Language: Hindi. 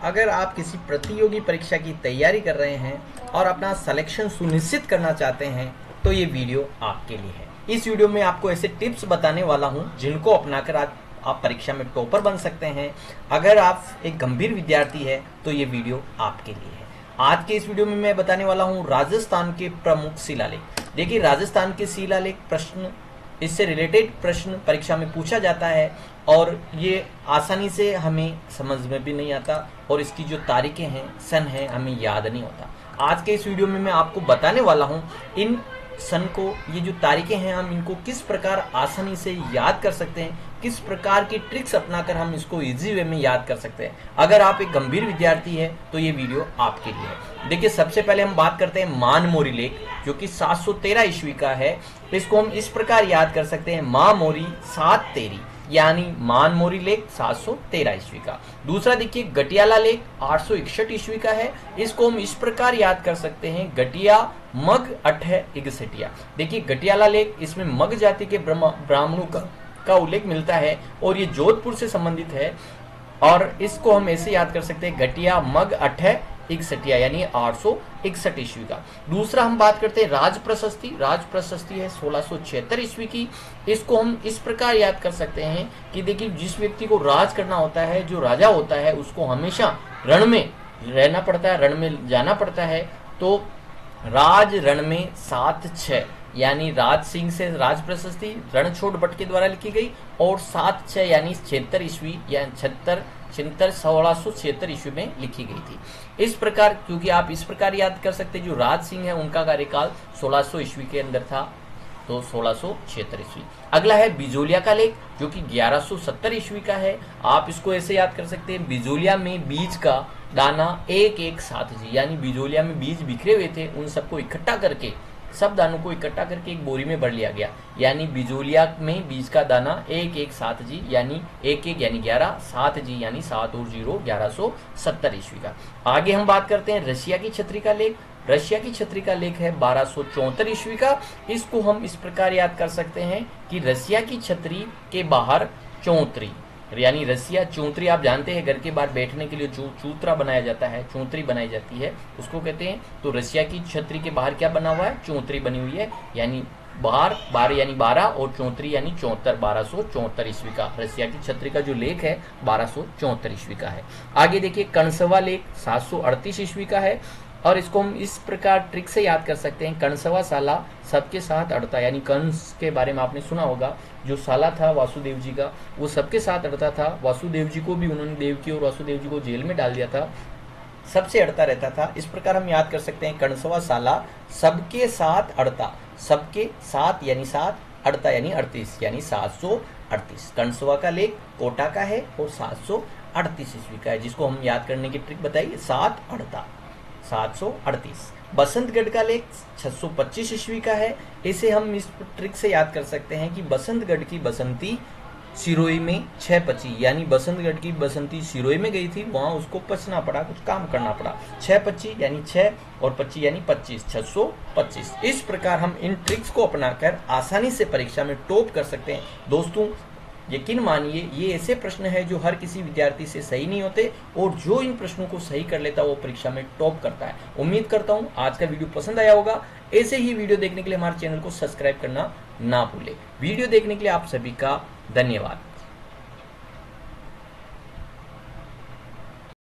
अगर आप किसी प्रतियोगी परीक्षा की तैयारी कर रहे हैं और अपना सिलेक्शन सुनिश्चित करना चाहते हैं तो ये वीडियो आपके लिए है। इस वीडियो में आपको ऐसे टिप्स बताने वाला हूं जिनको अपनाकर आप परीक्षा में टॉपर बन सकते हैं। अगर आप एक गंभीर विद्यार्थी है तो ये वीडियो आपके लिए है। आज के इस वीडियो में मैं बताने वाला हूं राजस्थान के प्रमुख शिलालेख। देखिए, राजस्थान के शिलालेख प्रश्न, इससे रिलेटेड प्रश्न परीक्षा में पूछा जाता है और ये आसानी से हमें समझ में भी नहीं आता और इसकी जो तारीखें हैं, सन है, हमें याद नहीं होता। आज के इस वीडियो में मैं आपको बताने वाला हूं इन सन को, ये जो तारीखें हैं, हम इनको किस प्रकार आसानी से याद कर सकते हैं, किस प्रकार की ट्रिक्स अपनाकर हम इसको इजी वे में याद कर सकते हैं। अगर आप एक गंभीर विद्यार्थी है तो ये वीडियो आपके लिए है। देखिए, सबसे पहले हम बात करते हैं मानमोरी लेख, जो कि 713 ईस्वी का है। इसको हम इस प्रकार याद कर सकते हैं, माँ मोरी 7 तेरी, यानी मानमोरी लेख 713 ईस्वी का। दूसरा देखिए, गटियाला लेख 861 ईस्वी का है। इसको हम इस प्रकार याद कर सकते हैं, गटिया मग अठे इगसटिया। देखिए, गटियाला लेख, इसमें मग जाति के ब्राह्मणों का उल्लेख मिलता है और ये जोधपुर से संबंधित है और इसको हम ऐसे याद कर सकते हैं, गटिया मग अठे इकसठिया, यानी 861 ईस्वी का। दूसरा हम बात करते हैं राज प्रशस्ति। राज प्रशस्ति है 1676 ईस्वी की। इसको हम इस प्रकार याद कर सकते हैं कि देखिए, जिस व्यक्ति को राज करना होता है, जो राजा होता है, उसको हमेशा रण में रहना पड़ता है, रण में जाना पड़ता है। तो राज रण में 7-6, यानी राज सिंह से राज प्रशस्ति रणछोड़ भट्ट के द्वारा लिखी गई और 7-6 यानी 76 ईस्वी या 1676 ईस्वी में लिखी गई थी। इस प्रकार, क्योंकि आप इस प्रकार याद कर सकते हैं, जो राज सिंह है उनका कार्यकाल 1600 ईस्वी के अंदर था, तो 1676 ईस्वी। अगला है बिजोलिया का लेख, जो कि 1170 ईस्वी का है। आप इसको ऐसे याद कर सकते हैं, बिजोलिया में बीज का दाना एक साथ जी, यानी बिजोलिया में बीज बिखरे हुए थे, उन सबको इकट्ठा करके, सब दानों को इकट्ठा करके एक बोरी में भर लिया गया, यानी बिजोलिया में बीज का दाना एक साथ जी, यानी एक यानी 11, 7 जी यानी 7 और 0, 1170 ईस्वी का। आगे हम बात करते हैं रशिया की छतरी का लेख। रशिया की छतरी का लेख है 1274 ईस्वी का। इसको हम इस प्रकार याद कर सकते हैं कि रशिया की छतरी के बाहर चौतरी, यानी रसिया चौतरी, आप जानते हैं घर के बाहर बैठने के लिए जो चूतरा बनाया जाता है, चौतरी बनाई जाती है, उसको कहते हैं। तो रसिया की छतरी के बाहर क्या बना हुआ है? चौतरी बनी हुई है, यानी बाहर 12 यानी 12 और चौतरी यानी 74, 1274 ईस्वी का। रसिया की छतरी का जो लेख है 1274 ईस्वी का है। आगे देखिए, कणसवा लेख 738 ईस्वी का है और इसको हम इस प्रकार ट्रिक से याद कर सकते हैं, कणसवा साला सबके साथ अड़ता, यानी कंस के बारे में आपने सुना होगा, जो साला था वासुदेव जी का, वो सबके साथ अड़ता था। वासुदेव जी को भी उन्होंने, देवकी और वासुदेव जी को जेल में डाल दिया था, सबसे अड़ता रहता था। इस प्रकार हम याद कर सकते हैं, कणसवा साला सबके साथ अड़ता, सबके साथ यानी 7, अड़ता यानी 38, यानी 738। कणसवा का लेख कोटा का है और 738 ईस्वी का है, जिसको हम याद करने की ट्रिक बताइए, 7 अड़ता, 738। बसंतगढ़ का लेख 625 ईस्वी का है। इसे हम इस ट्रिक से याद कर सकते हैं कि बसंतगढ़ की बसंती सिरोही में 6 पची, यानी बसंतगढ़ की बसंती सिरोही में गई थी, वहां उसको पचना पड़ा, कुछ काम करना पड़ा। 6 पची यानी 6 और 25 यानी 25, 625। इस प्रकार हम इन ट्रिक्स को अपनाकर आसानी से परीक्षा में टॉप कर सकते हैं। दोस्तों, यकीन मानिए, ये ऐसे प्रश्न है जो हर किसी विद्यार्थी से सही नहीं होते और जो इन प्रश्नों को सही कर लेता है वो परीक्षा में टॉप करता है। उम्मीद करता हूं आज का वीडियो पसंद आया होगा। ऐसे ही वीडियो देखने के लिए हमारे चैनल को सब्सक्राइब करना ना भूले। वीडियो देखने के लिए आप सभी का धन्यवाद।